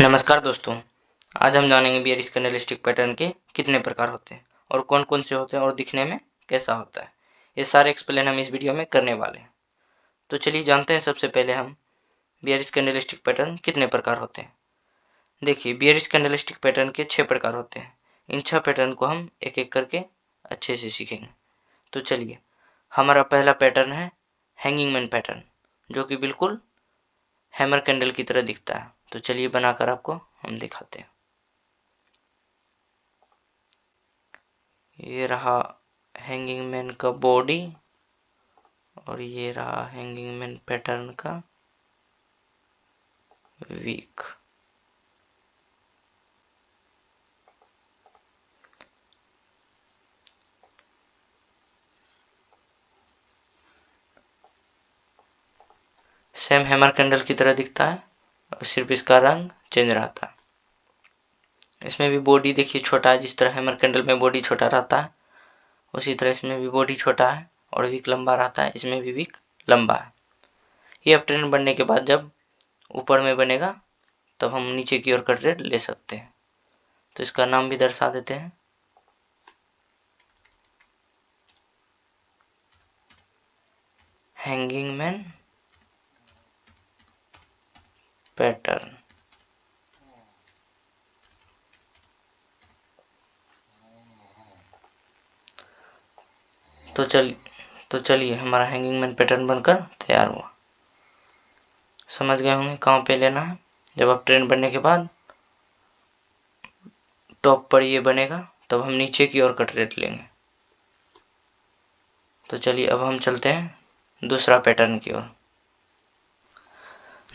नमस्कार दोस्तों। आज हम जानेंगे बियरिश कैंडलस्टिक पैटर्न के कितने प्रकार होते हैं और कौन-कौन से होते हैं और दिखने में कैसा होता है। ये सारे एक्सप्लेन हम इस वीडियो में करने वाले हैं। तो चलिए जानते हैं सबसे पहले हम बियरिश कैंडलस्टिक पैटर्न कितने प्रकार होते हैं। देखिए बियरिश कैंडलस्टिक पैटर्न के 6 प्रकार होते हैं। इन 6 पैटर्न को हम एक-एक करके अच्छे से सीखेंगे। तो चलिए हमारा पहला पैटर्न है हैंगिंग मैन पैटर्न, जो कि बिल्कुल हैमर कैंडल की तरह दिखता है। तो चलिए बनाकर आपको हम दिखाते हैं। ये रहा हैंगिंग मैन का बॉडी और ये रहा हैंगिंग मैन पैटर्न का वीक। सेम हैमर कैंडल की तरह दिखता है और सिर्फ इसका रंग चेंज रहता है। इसमें भी बॉडी देखिए छोटा है, जिस तरह हैमर कैंडल में बॉडी छोटा रहता है उसी तरह इसमें भी बॉडी छोटा है और वीक लंबा रहता है। इसमें भी वीक लंबा है। ये अप ट्रेंड बनने के बाद जब ऊपर में बनेगा तब हम नीचे की ओर का ट्रेड ले सकते हैं। तो इसका नाम भी दर्शा देते हैं, हैंगिंग मैन पैटर्न। तो चलिए हमारा हैंगिंग मैन पैटर्न बनकर तैयार हुआ। समझ गए होंगे कहाँ पे लेना है। जब आप ट्रेंड बनने के बाद टॉप पर ये बनेगा तब हम नीचे की ओर कट रेट लेंगे। तो चलिए अब हम चलते हैं दूसरा पैटर्न की ओर।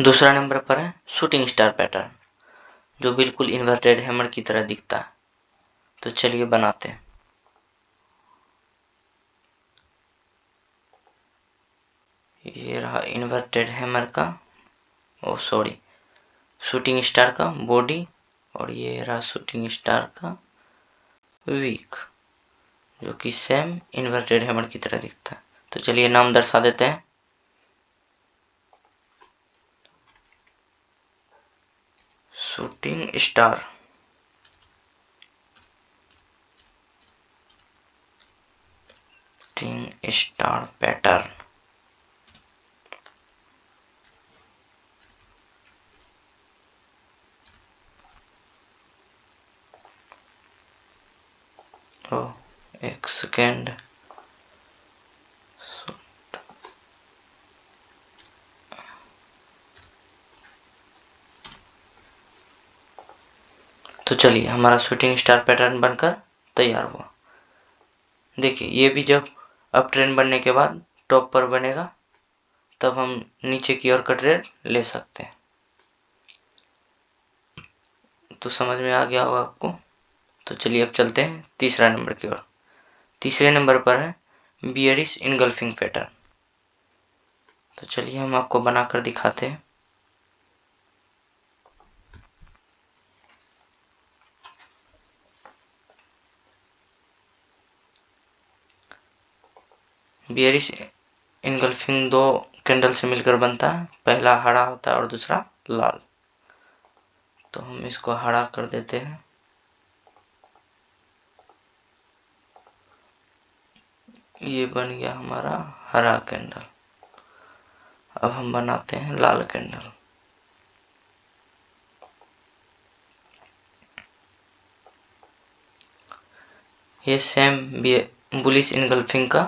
दूसरा नंबर पर है शूटिंग स्टार पैटर्न, जो बिल्कुल इन्वर्टेड हैमर की तरह दिखता है। तो चलिए बनाते हैं। ये रहा इन्वर्टेड हैमर का शूटिंग स्टार का बॉडी और ये रहा शूटिंग स्टार का वीक, जो कि सेम इन्वर्टेड हैमर की तरह दिखता है। तो चलिए नाम दर्शा देते हैं, shooting star. Shooting star pattern. एक सेकेंड। तो चलिए हमारा शूटिंग स्टार पैटर्न बनकर तैयार हुआ। देखिए ये भी जब अप ट्रेंड बनने के बाद टॉप पर बनेगा तब हम नीचे की ओर का ट्रेड ले सकते हैं। तो समझ में आ गया होगा आपको। तो चलिए अब चलते हैं तीसरा नंबर की ओर। तीसरे नंबर पर है बियरिश इनगल्फिंग पैटर्न। तो चलिए हम आपको बनाकर दिखाते हैं। बियरिश इनगल्फिंग दो कैंडल से मिलकर बनता है। पहला हरा होता है और दूसरा लाल। तो हम इसको हरा कर देते हैं। ये बन गया हमारा हरा कैंडल। अब हम बनाते हैं लाल कैंडल। ये सेम बुलिश इनगल्फिंग का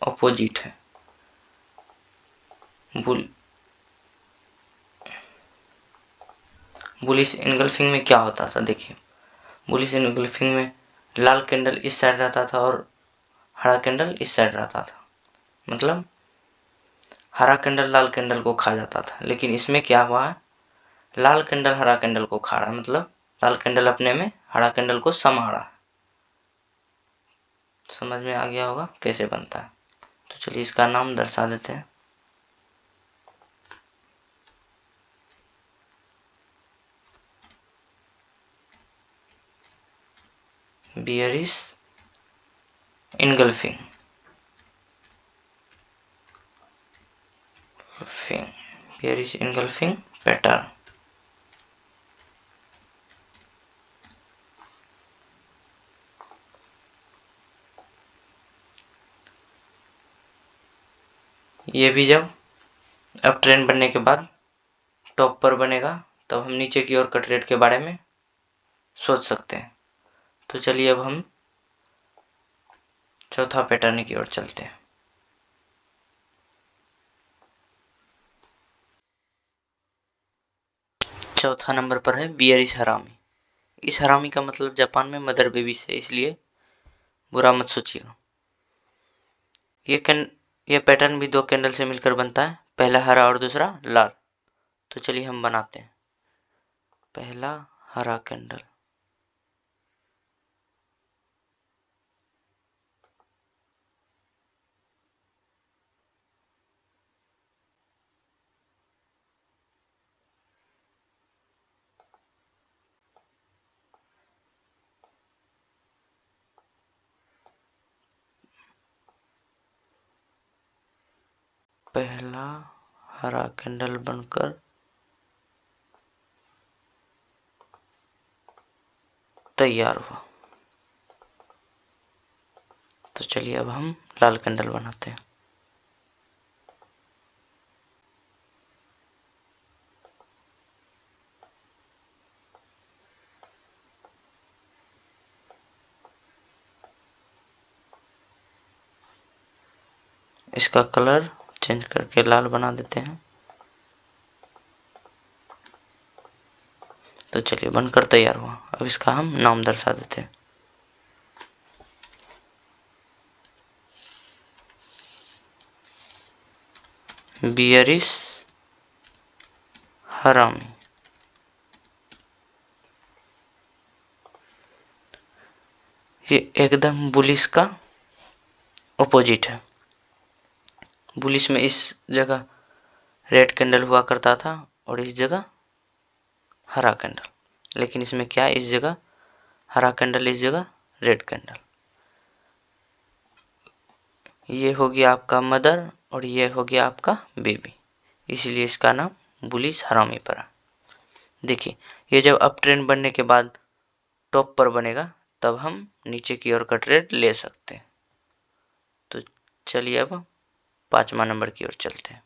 अपोजिट है। बुलिश इनगल्फिंग में क्या होता था, देखिए बुलिश इनगल्फिंग में लाल कैंडल इस साइड रहता था और हरा कैंडल इस साइड रहता था। मतलब हरा कैंडल लाल कैंडल को खा जाता था, लेकिन इसमें क्या हुआ है, लाल कैंडल हरा कैंडल को खा रहा है। मतलब लाल कैंडल अपने में हरा कैंडल को समा रहा है। समझ में आ गया होगा कैसे बनता है। तो चलिए इसका नाम दर्शा देते हैं, bearish engulfing bearish engulfing pattern. ये भी जब अप ट्रेंड बनने के बाद टॉप पर बनेगा तब हम नीचे की ओर कट रेट के बारे में सोच सकते हैं। तो चलिए अब हम चौथा पैटर्न की ओर चलते हैं। चौथा नंबर पर है बियरिश हरामी। इस हरामी का मतलब जापान में मदर बेबी से, इसलिए बुरा मत सोचिएगा। ये पैटर्न भी दो कैंडल से मिलकर बनता है, पहला हरा और दूसरा लाल। तो चलिए हम बनाते हैं। पहला हरा कैंडल, पहला हरा कैंडल बनकर तैयार हुआ। तो चलिए अब हम लाल कैंडल बनाते हैं। इसका कलर चेंज करके लाल बना देते हैं। तो चलिए बनकर तैयार हुआ। अब इसका हम नाम दर्शा देते हैं। बियरिश हरामी। ये एकदम बुलिश का अपोजिट है। बुलिश में इस जगह रेड कैंडल हुआ करता था और इस जगह हरा कैंडल, लेकिन इसमें क्या है, इस जगह हरा कैंडल, इस जगह रेड कैंडल। ये हो गया आपका मदर और ये हो गया आपका बेबी, इसलिए इसका नाम बुलिश हरामी पड़ा। देखिए ये जब अप ट्रेंड बनने के बाद टॉप पर बनेगा तब हम नीचे की ओर का ट्रेड ले सकते हैं। तो चलिए अब 5वां नंबर की ओर चलते हैं।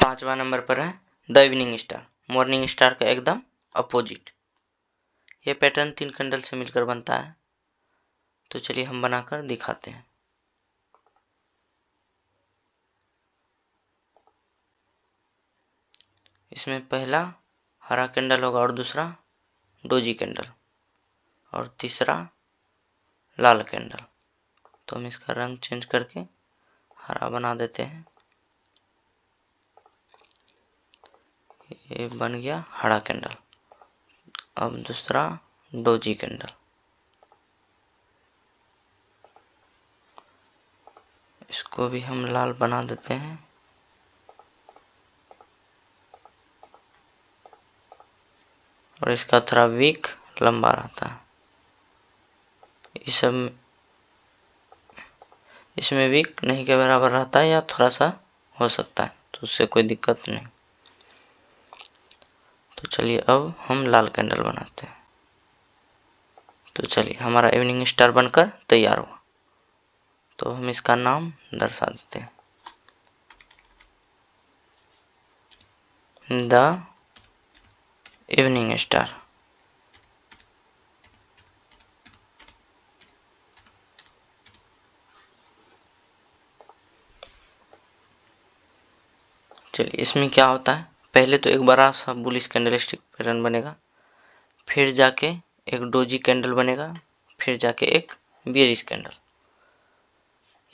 5वां नंबर पर है the evening star, morning star का एकदम अपोजिट। यह पैटर्न 3 कैंडल से मिलकर बनता है। तो चलिए हम बनाकर दिखाते हैं। इसमें पहला हरा कैंडल होगा और दूसरा डोजी कैंडल और तीसरा लाल कैंडल। तो हम इसका रंग चेंज करके हरा बना देते हैं। ये बन गया हरा कैंडल। अब दूसरा डोजी कैंडल, इसको भी हम लाल बना देते हैं। और इसका थोड़ा विक लंबा रहता है। इसमें विक नहीं के बराबर रहता है या थोड़ा सा हो सकता है, तो उससे कोई दिक्कत नहीं। तो चलिए अब हम लाल कैंडल बनाते हैं। तो चलिए हमारा इवनिंग स्टार बनकर तैयार हुआ। तो हम इसका नाम दर्शा देते हैं, द इवनिंग स्टार। चलिए इसमें क्या होता है, पहले तो एक बड़ा सा बुलिश कैंडलस्टिक पैटर्न बनेगा, फिर जाके एक डोजी कैंडल बनेगा, फिर जाके एक बियरिश कैंडल।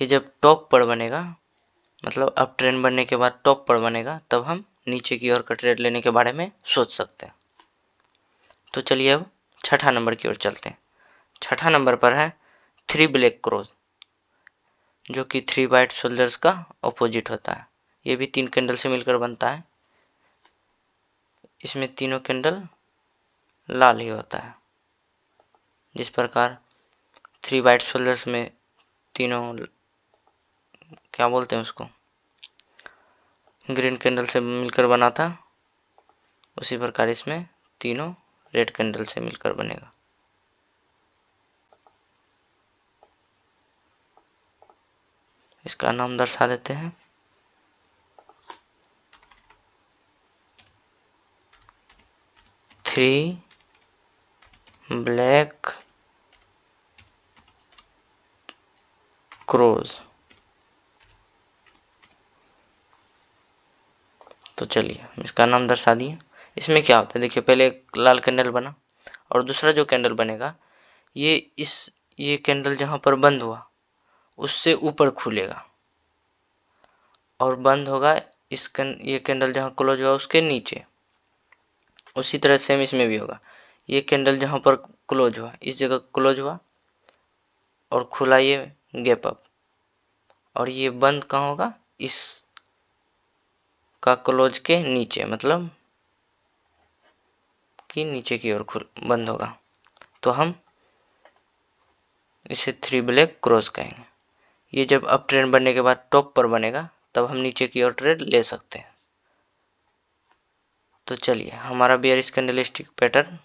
ये जब टॉप पर बनेगा, मतलब अप ट्रेंड बनने के बाद टॉप पर बनेगा, तब हम नीचे की ओर का ट्रेड लेने के बारे में सोच सकते हैं। तो चलिए अब 6ठा नंबर की ओर चलते हैं। 6ठा नंबर पर है 3 ब्लैक क्रॉस, जो कि 3 वाइट सोल्जर्स का अपोजिट होता है। ये भी 3 कैंडल से मिलकर बनता है। इसमें तीनों कैंडल लाल ही होता है। जिस प्रकार 3 वाइट सोल्जर्स में तीनों, क्या बोलते हैं उसको, ग्रीन कैंडल से मिलकर बना था, उसी प्रकार इसमें तीनों रेड कैंडल से मिलकर बनेगा। इसका नाम दर्शा देते हैं। Three black crows. तो चलिए हम इसका नाम दर्शा दिए। इसमें क्या होता है देखिए, पहले एक लाल कैंडल बना और दूसरा जो कैंडल बनेगा ये कैंडल जहां पर बंद हुआ उससे ऊपर खुलेगा और बंद होगा ये कैंडल जहां क्लोज हुआ उसके नीचे। उसी तरह सेम इसमें भी होगा, ये कैंडल जहां पर क्लोज हुआ इस जगह क्लोज हुआ और खुला ये गैप अप, और ये बंद कहाँ होगा, इस का क्लोज के नीचे, मतलब कि नीचे की ओर बंद होगा। तो हम इसे थ्री ब्लैक क्रॉस कहेंगे। ये जब अप ट्रेंड बनने के बाद टॉप पर बनेगा तब हम नीचे की ओर ट्रेड ले सकते हैं। तो चलिए हमारा बेयरिश कैंडलस्टिक पैटर्न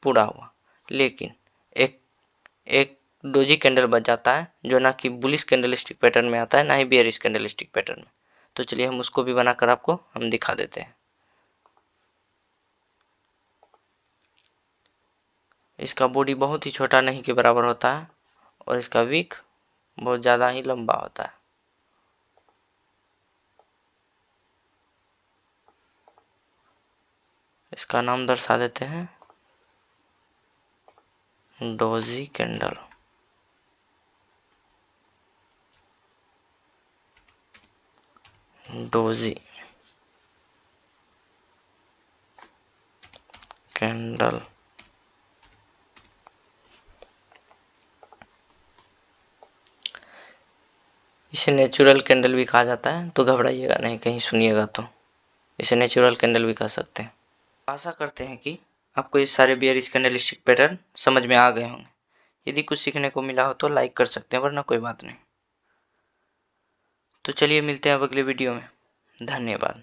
पूरा हुआ, लेकिन एक डोजी कैंडल बच जाता है जो ना कि बुलिश कैंडलस्टिक पैटर्न में आता है ना ही बेयरिश कैंडलस्टिक पैटर्न में। तो चलिए हम उसको भी बनाकर आपको हम दिखा देते हैं। इसका बॉडी बहुत ही छोटा नहीं के बराबर होता है और इसका विक बहुत ज़्यादा ही लंबा होता है। इसका नाम दर्शा देते हैं डोजी कैंडल। Doji candle. इसे नेचुरल कैंडल भी कहा जाता है, तो घबराइएगा नहीं कहीं सुनिएगा तो इसे नेचुरल कैंडल भी कह सकते हैं। आशा करते हैं कि आपको ये सारे बेयरिश कैंडलस्टिक पैटर्न समझ में आ गए होंगे। यदि कुछ सीखने को मिला हो तो लाइक कर सकते हैं, वरना कोई बात नहीं। तो चलिए मिलते हैं अब अगले वीडियो में। धन्यवाद।